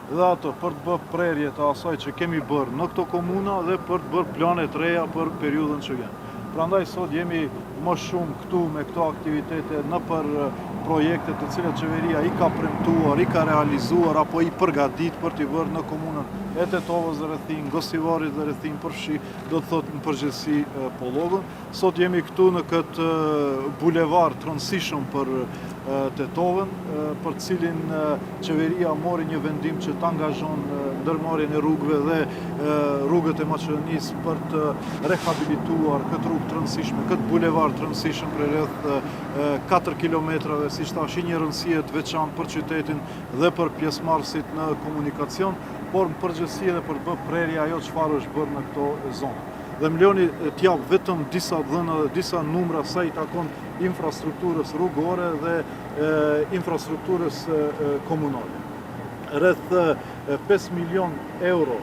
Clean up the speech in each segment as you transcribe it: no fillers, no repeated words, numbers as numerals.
dhe ato për të bërë prerje të asaj që kemi bërë në këto komuna dhe për të bërë plane të reja për periudhën që vjen. Prandaj sot jemi më shumë këtu me këto aktivitete në për projekte të cilat qeveria i ka premtuar, i ka realizuar apo i përgatit për t'i bërë në komunën e Tetovës dhe rrethin, Gostivarit dhe rrethin përfshi, do të thotë në përgjithësi Pollogën. Sot jemi këtu në këtë bulevard të rëndësishëm për Tetovën, për cilin qeveria mori një vendim që të angazhon ndërmarrjen e rrugëve dhe rrugët e Maqedonisë për të rehabilituar këtë rrugë të rëndësishme, këtë bulevard të rëndësishëm për rreth 4 kilometrave, siç thash, një rëndësie të veçantë për qytetin dhe për pjesëmarrësit në komunikacion, por në përgjithësi edhe për të bërë prerje ajo çfarë është bërë në këto zonë. Dhe më lejoni t'jap vetëm disa dhëna dhe disa numra sa i takon infrastrukturës rrugore dhe infrastrukturës komunale. Rreth 5 milion euro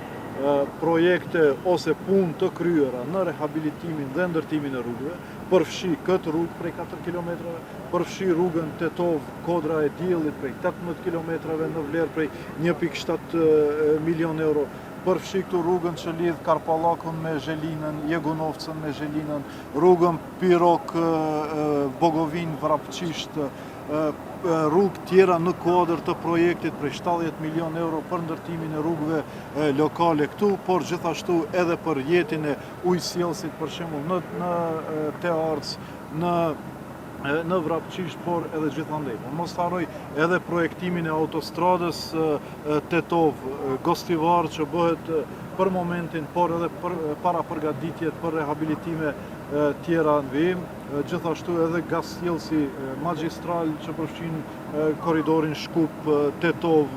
projekte ose punë të kryera në rehabilitimin dhe ndërtimin e rrugëve, përfshi këtë rrugë prej 4 km, përfshi rrugën Tetov-Kodra e Diellit prej 18 km në vlerë prej 1,7 milion euro, përfshi këtu rrugën që lidh Karpallakun me Zhelinën, Jegunovcën me Zhelinën, rrugën Pirok-Bogovin-Vrapçisht, rrugë tjera në kuadër të projektit prej 70 milion euro për ndërtimin e rrugëve lokale këtu, por gjithashtu edhe për jetin e ujësjellësit, për shembull në Tearc, në Vrapçisht, por edhe gjithandej. Mos harroj edhe projektimin e autostradës Tetov-Gostivar që bëhet për momentin, por edhe para përgatitjet për rehabilitime tjera në vijim, gjithashtu edhe gasjellësi magjistral që përfshin korridorin Shkup-Tetov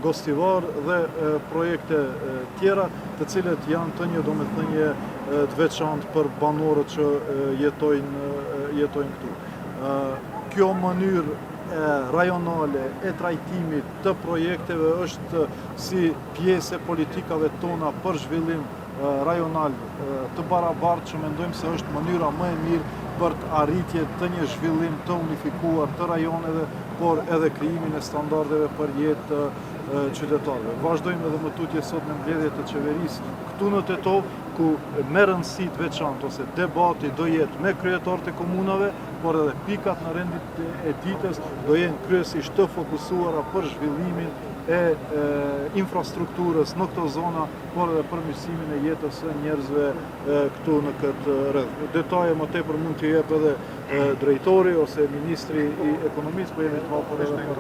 Gostivar dhe projekte tjera të cilët janë të një domethënie të veçantë për banorët që jetojnë këtu. Kjo mënyrë rajonale e trajtimit të projekteve është si pjesë e politikave tona për zhvillim rajonal të barabartë që mendojmë se është mënyra më e mirë për të arritje të një zhvillim të unifikuar të rajoneve, por edhe krijimin e standardeve për jetë qytetarëve. Vazhdojmë edhe më tutje sot në mbledhjet të qeverisë këtu në Tetov, ku me rëndësi të veçantë ose debati do jetë me kryetarët e komunave, por edhe pikat në rendit e ditës do jenë kryesisht të fokusuara për zhvillimin e infrastrukturës në këto zona, por edhe përmirësimin e jetës së njerëzve këtu në këtë rreth. Detaje më tepër mund t'i jep edhe drejtori ose ministri i ekonomisë, po jemi të hapur edhe për